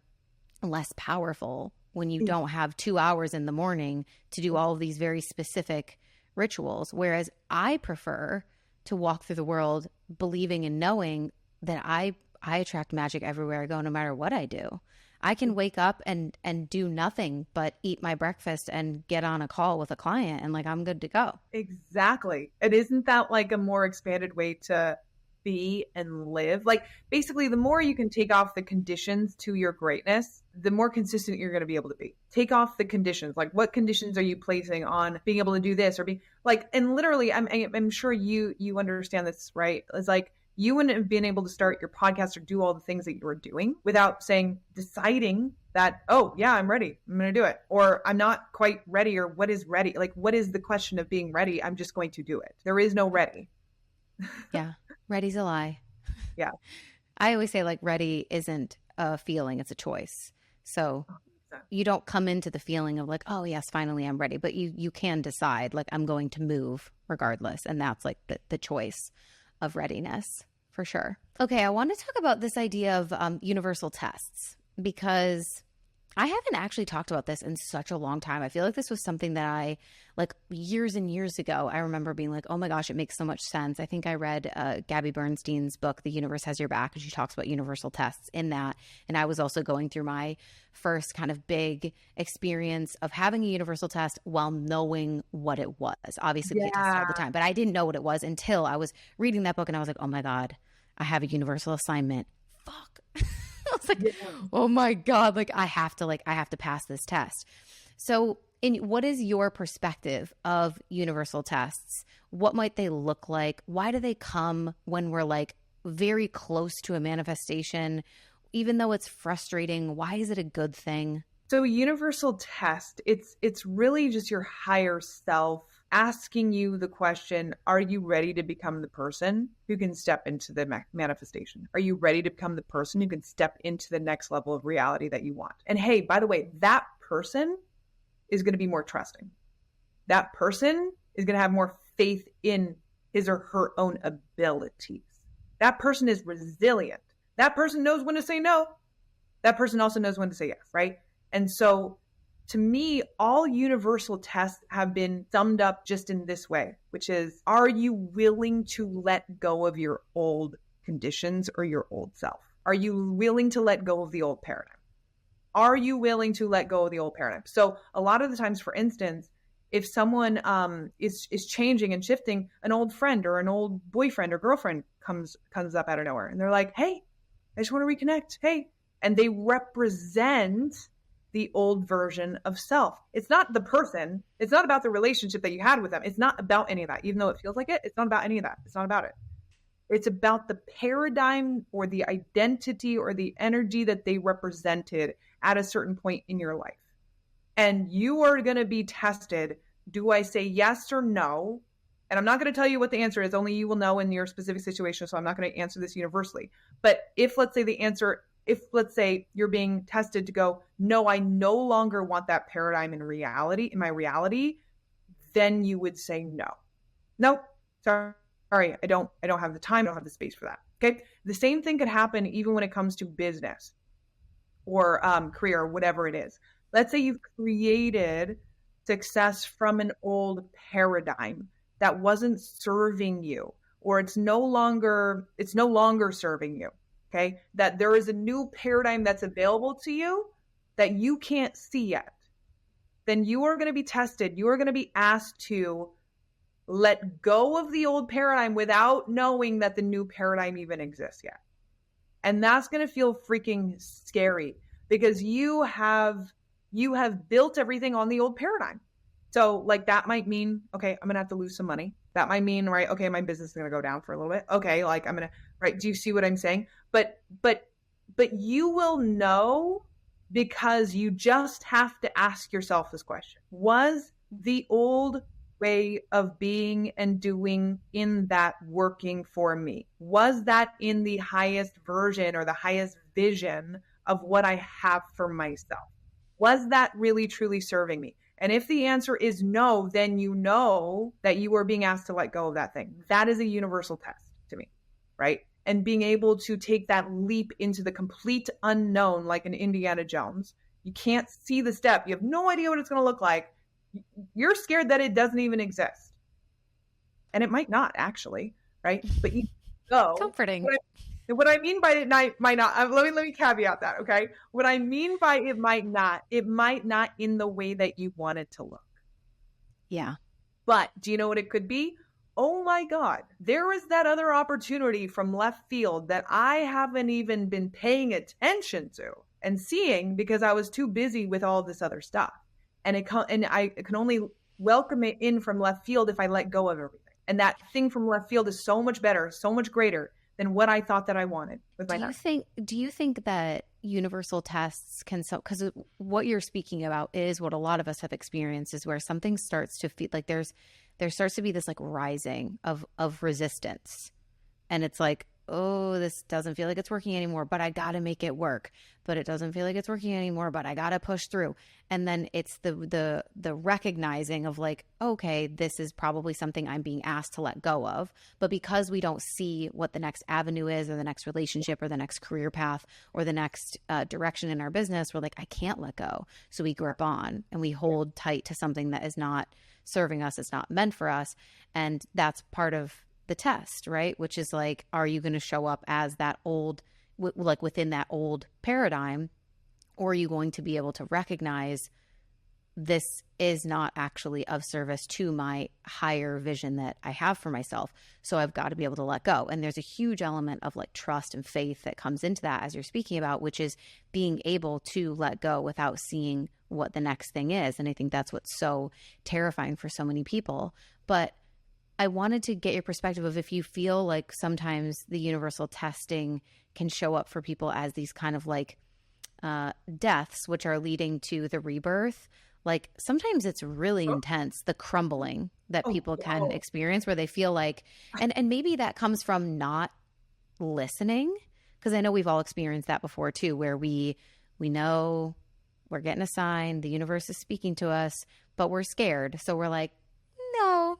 less powerful when you don't have 2 hours in the morning to do all of these very specific rituals. Whereas I prefer to walk through the world believing and knowing that I attract magic everywhere I go, no matter what I do. I can wake up and do nothing but eat my breakfast and get on a call with a client and like I'm good to go. Exactly. And isn't that like a more expanded way to be and live? Like basically the more you can take off the conditions to your greatness, the more consistent you're going to be able to be. Take off the conditions. Like what conditions are you placing on being able to do this or be like, and literally I'm sure you understand this, right? It's like you wouldn't have been able to start your podcast or do all the things that you were doing without deciding that, oh yeah, I'm ready. I'm going to do it. Or I'm not quite ready. Or what is ready? Like, what is the question of being ready? I'm just going to do it. There is no ready. Yeah. Ready's a lie. Yeah. I always say like ready isn't a feeling, it's a choice. So you don't come into the feeling of like, oh yes, finally I'm ready, but you can decide like I'm going to move regardless. And that's like the choice of readiness for sure. Okay. I want to talk about this idea of universal tests because I haven't actually talked about this in such a long time. I feel like this was something that I, like years and years ago, I remember being like, oh my gosh, it makes so much sense. I think I read Gabby Bernstein's book, The Universe Has Your Back, and she talks about universal tests in that. And I was also going through my first kind of big experience of having a universal test while knowing what it was. Obviously, we get tested all the Yeah. time, but I didn't know what it was until I was reading that book and I was like, oh my God, I have a universal assignment. Fuck. I was like, Yeah. oh my God, I have to pass this test. So what is your perspective of universal tests? What might they look like? Why do they come when we're like very close to a manifestation? Even though it's frustrating, why is it a good thing? So a universal test, it's really just your higher self asking you the question, are you ready to become the person who can step into the manifestation? Are you ready to become the person who can step into the next level of reality that you want? And hey, by the way, that person is going to be more trusting. That person is going to have more faith in his or her own abilities. That person is resilient. That person knows when to say no. That person also knows when to say yes, right? And so to me, all universal tests have been summed up just in this way, which is, are you willing to let go of your old conditions or your old self? Are you willing to let go of the old paradigm? Are you willing to let go of the old paradigm? So a lot of the times, for instance, if someone is changing and shifting, an old friend or an old boyfriend or girlfriend comes up out of nowhere and they're like, hey, I just want to reconnect. Hey. And they represent the old version of self. It's not the person. It's not about the relationship that you had with them. It's not about any of that. Even though it feels like it, it's not about any of that. It's not about it. It's about the paradigm or the identity or the energy that they represented at a certain point in your life. And you are going to be tested. Do I say yes or no? And I'm not going to tell you what the answer is. Only you will know in your specific situation. So I'm not going to answer this universally. But if, let's say you're being tested to go, no, I no longer want that paradigm in my reality, then you would say no. Nope. Sorry, I don't have the time, I don't have the space for that. Okay. The same thing could happen even when it comes to business or career or whatever it is. Let's say you've created success from an old paradigm that wasn't serving you, or it's no longer serving you. Okay, that there is a new paradigm that's available to you that you can't see yet. Then you are going to be tested. You are going to be asked to let go of the old paradigm without knowing that the new paradigm even exists yet. And that's going to feel freaking scary because you have built everything on the old paradigm. So like that might mean, okay, I'm going to have to lose some money. That might mean, right, okay, my business is going to go down for a little bit. Okay, like I'm going to, right, do you see what I'm saying? But you will know because you just have to ask yourself this question. Was the old way of being and doing in that working for me? Was that in the highest version or the highest vision of what I have for myself? Was that really truly serving me? And if the answer is no, then you know that you are being asked to let go of that thing. That is a universal test to me, right? And being able to take that leap into the complete unknown, like an Indiana Jones. You can't see the step. You have no idea what it's going to look like. You're scared that it doesn't even exist. And it might not actually, right? But you go. Comforting. What I mean by it might not, let me caveat that, okay? What I mean by it might not in the way that you want it to look. Yeah. But do you know what it could be? Oh my God, there is that other opportunity from left field that I haven't even been paying attention to and seeing because I was too busy with all this other stuff. And I can only welcome it in from left field if I let go of everything. And that thing from left field is so much better, so much greater than what I thought that I wanted with my time. Do you think that universal tests can, because what you're speaking about is what a lot of us have experienced, is where something starts to feel like there starts to be this like rising of resistance. And it's like, oh, this doesn't feel like it's working anymore, but I got to make it work. But it doesn't feel like it's working anymore, but I got to push through. And then it's the recognizing of like, okay, this is probably something I'm being asked to let go of. But because we don't see what the next avenue is, or the next relationship, or the next career path, or the next direction in our business, we're like, I can't let go. So we grip on and we hold tight to something that is not serving us. It's not meant for us. And that's part of the test, right? Which is like, are you going to show up as that old, like within that old paradigm, or are you going to be able to recognize this is not actually of service to my higher vision that I have for myself? So I've got to be able to let go. And there's a huge element of like trust and faith that comes into that, as you're speaking about, which is being able to let go without seeing what the next thing is. And I think that's what's so terrifying for so many people. But I wanted to get your perspective of if you feel like sometimes the universal testing can show up for people as these kind of like deaths, which are leading to the rebirth. Like sometimes it's really intense, the crumbling that people can experience, where they feel like, and maybe that comes from not listening, because I know we've all experienced that before too, where we know we're getting a sign, the universe is speaking to us, but we're scared. So we're like, no,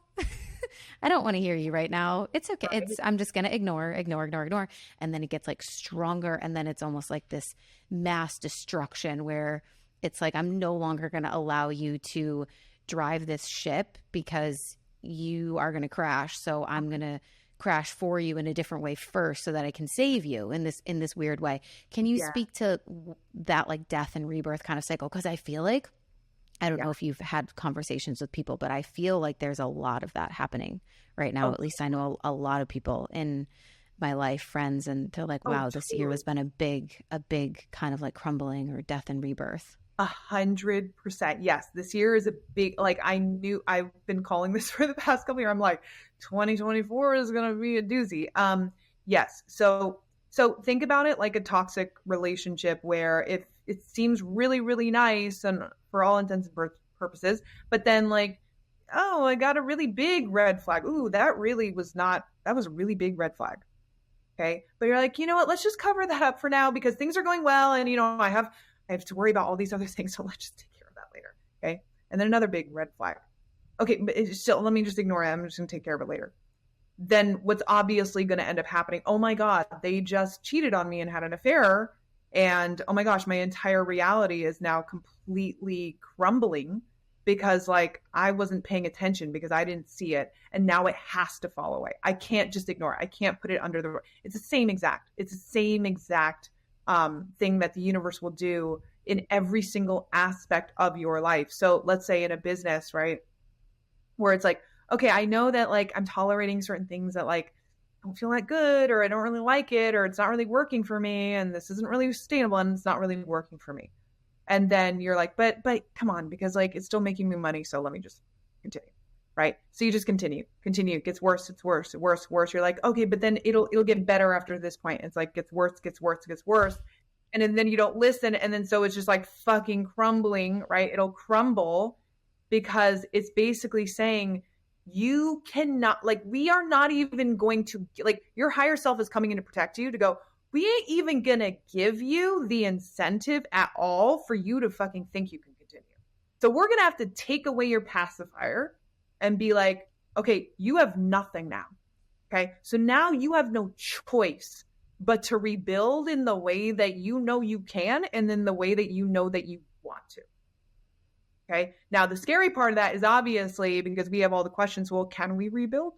I don't want to hear you right now. It's okay. Right. I'm just going to ignore. And then it gets like stronger. And then it's almost like this mass destruction where it's like, I'm no longer going to allow you to drive this ship because you are going to crash. So I'm going to crash for you in a different way first so that I can save you in this weird way. Can you speak to that like death and rebirth kind of cycle? Because I feel like, I don't know if you've had conversations with people, but I feel like there's a lot of that happening right now. At least I know a lot of people in my life, friends, and they're like, wow, this year has been a big kind of like crumbling or death and rebirth. 100%. Yes. This year is a big, like I've been calling this for the past couple of years. I'm like, 2024 is going to be a doozy. Yes. So think about it like a toxic relationship where if it seems really, really nice and for all intents and purposes, but then like, oh, I got a really big red flag. Ooh, that was a really big red flag. Okay. But you're like, you know what, let's just cover that up for now because things are going well. And I have to worry about all these other things. So let's just take care of that later. Okay. And then another big red flag. Okay. But still, let me just ignore it. I'm just going to take care of it later. Then what's obviously going to end up happening? Oh my God, they just cheated on me and had an affair. And oh my gosh, my entire reality is now completely crumbling because like I wasn't paying attention because I didn't see it. And now it has to fall away. I can't just ignore it. I can't put it under it's the same exact thing that the universe will do in every single aspect of your life. So let's say in a business, right? Where it's like, okay, I know that like I'm tolerating certain things that like don't feel that good, or I don't really like it, or it's not really working for me, and this isn't really sustainable, and it's not really working for me. And then you're like, but come on, because like it's still making me money, so let me just continue, right? So you just continue. It gets worse, it's worse. You're like, okay, but then it'll get better after this point. It's like gets worse, and then you don't listen, and then so it's just like fucking crumbling, right? It'll crumble because it's basically saying, you cannot, like, we are not even going to, like, your higher self is coming in to protect you to go, we ain't even gonna give you the incentive at all for you to fucking think you can continue. So we're gonna have to take away your pacifier and be like, okay, you have nothing now. Okay. So now you have no choice but to rebuild in the way that you know you can, and then the way that you know that you want to. Okay. Now, the scary part of that is obviously because we have all the questions. Well, can we rebuild?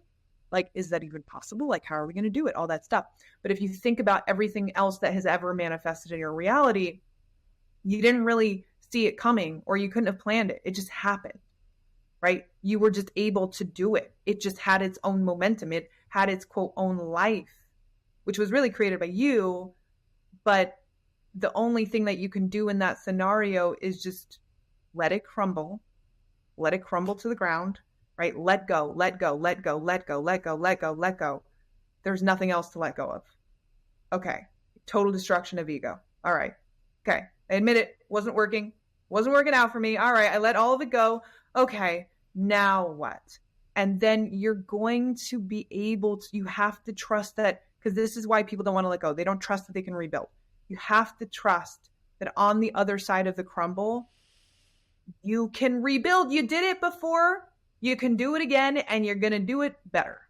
Like, is that even possible? Like, how are we going to do it? All that stuff. But if you think about everything else that has ever manifested in your reality, you didn't really see it coming, or you couldn't have planned it. It just happened, right? You were just able to do it. It just had its own momentum. It had its quote own life, which was really created by you. But the only thing that you can do in that scenario is just let it crumble to the ground, right? Let go. There's nothing else to let go of. Okay. Total destruction of ego. All right. Okay. I admit it wasn't working out for me. All right. I let all of it go. Okay. Now what? And then you're going to be able to, you have to trust that, because this is why people don't want to let go. They don't trust that they can rebuild. You have to trust that on the other side of the crumble, you can rebuild. You did it before, you can do it again, and you're going to do it better.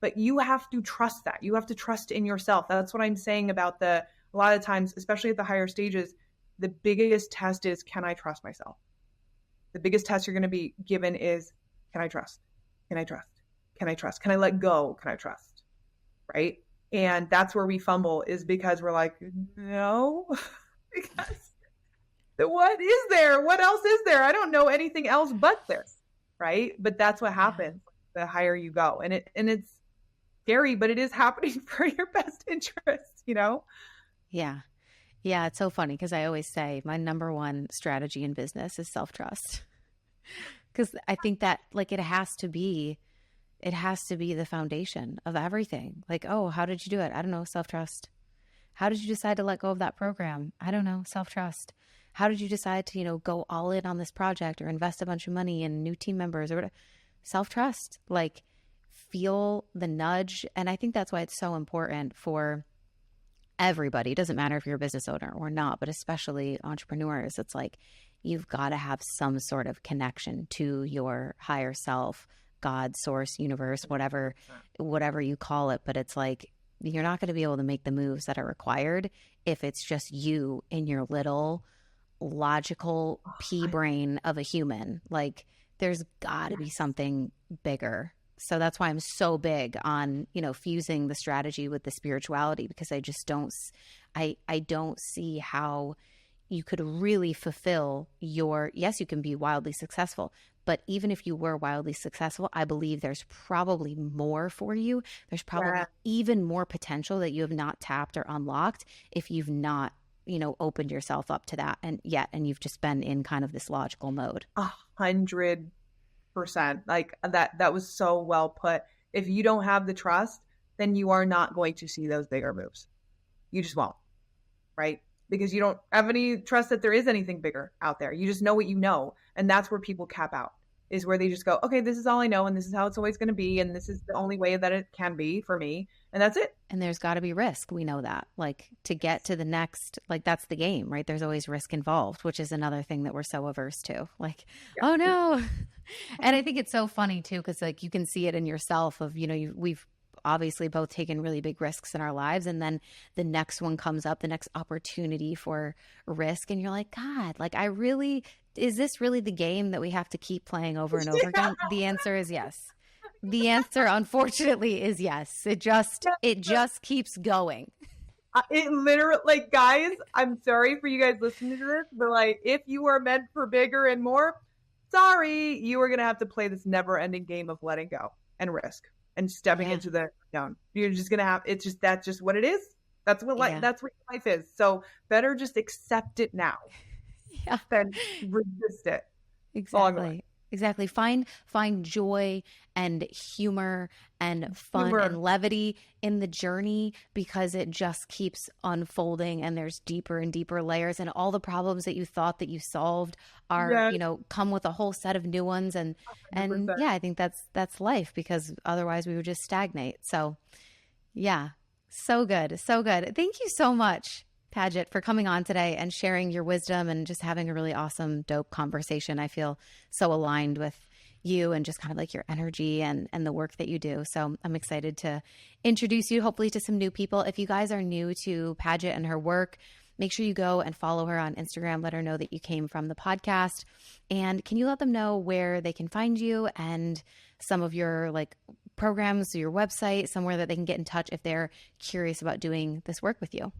But you have to trust that. You have to trust in yourself. That's what I'm saying about a lot of times, especially at the higher stages, the biggest test is, can I trust myself? The biggest test you're going to be given is, can I trust? Can I trust? Can I trust? Can I let go? Can I trust? Right? And that's where we fumble, is because we're like, no, because what is there? What else is there? I don't know anything else but this. Right? But that's what happens the higher you go. And it's scary, but it is happening for your best interest, you know? Yeah. Yeah. It's so funny because I always say my number one strategy in business is self-trust. Because I think that like it has to be the foundation of everything. Like, oh, how did you do it? I don't know. Self-trust. How did you decide to let go of that program? I don't know. Self-trust. How did you decide to, go all in on this project or invest a bunch of money in new team members or whatever? Self-trust. Like, feel the nudge. And I think that's why it's so important for everybody. It doesn't matter if you're a business owner or not, but especially entrepreneurs. It's like, you've got to have some sort of connection to your higher self, God, source, universe, whatever you call it. But it's like, you're not going to be able to make the moves that are required if it's just you in your little logical pea brain of a human. Like, there's got to be something bigger. So that's why I'm so big on, fusing the strategy with the spirituality, because I just I don't see how you could really fulfill yes, you can be wildly successful, but even if you were wildly successful, I believe there's probably more for you. There's probably even more potential that you have not tapped or unlocked if you've not, opened yourself up to that and you've just been in kind of this logical mode. 100%. Like that was so well put. If you don't have the trust, then you are not going to see those bigger moves. You just won't, right? Because you don't have any trust that there is anything bigger out there. You just know what you know. And that's where people cap out, is where they just go, okay, this is all I know, and this is how it's always going to be, and this is the only way that it can be for me, and that's it. And there's got to be risk. We know that. Like, to get to the next, like, that's the game, right? There's always risk involved, which is another thing that we're so averse to. Like, oh no. And I think it's so funny too, because like you can see it in yourself of, we've obviously both taken really big risks in our lives, and then the next one comes up, the next opportunity for risk, and you're like, God, like, is this really the game that we have to keep playing over and over again? The answer is yes. The answer, unfortunately, is yes. It just keeps going. It literally, like, guys, I'm sorry for you guys listening to this, but like, if you are meant for bigger and more, sorry, you are going to have to play this never ending game of letting go and risk and stepping into the unknown. You're just going to have, that's just what it is. That's what that's what life is. So better just accept it now than resist it. Exactly. Find joy and humor and fun and levity in the journey, because it just keeps unfolding, and there's deeper and deeper layers, and all the problems that you thought that you solved are, come with a whole set of new ones. And 100%. I think that's life, because otherwise we would just stagnate. So yeah, so good. So good. Thank you so much, Paget, for coming on today and sharing your wisdom and just having a really awesome, dope conversation. I feel so aligned with you and just kind of like your energy and the work that you do. So I'm excited to introduce you hopefully to some new people. If you guys are new to Paget and her work, make sure you go and follow her on Instagram. Let her know that you came from the podcast. And can you let them know where they can find you and some of your like programs, your website, somewhere that they can get in touch if they're curious about doing this work with you?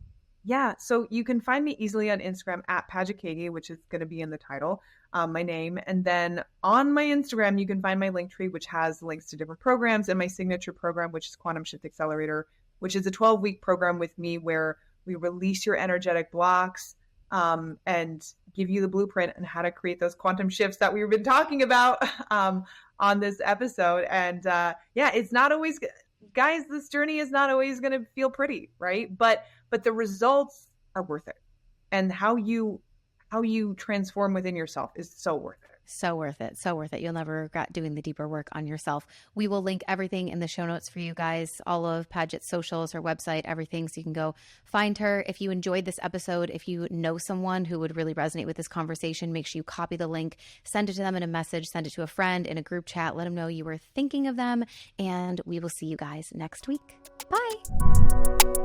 Yeah, so you can find me easily on Instagram at Paget Kagy, which is going to be in the title, my name. And then on my Instagram, you can find my link tree, which has links to different programs, and my signature program, which is Quantum Shift Accelerator, which is a 12-week program with me where we release your energetic blocks and give you the blueprint on how to create those quantum shifts that we've been talking about on this episode. And it's not always, guys, this journey is not always going to feel pretty, right? But the results are worth it. And how you transform within yourself is so worth it. So worth it. So worth it. You'll never regret doing the deeper work on yourself. We will link everything in the show notes for you guys, all of Paget's socials, her website, everything. So you can go find her. If you enjoyed this episode, if you know someone who would really resonate with this conversation, make sure you copy the link, send it to them in a message, send it to a friend in a group chat, let them know you were thinking of them. And we will see you guys next week. Bye.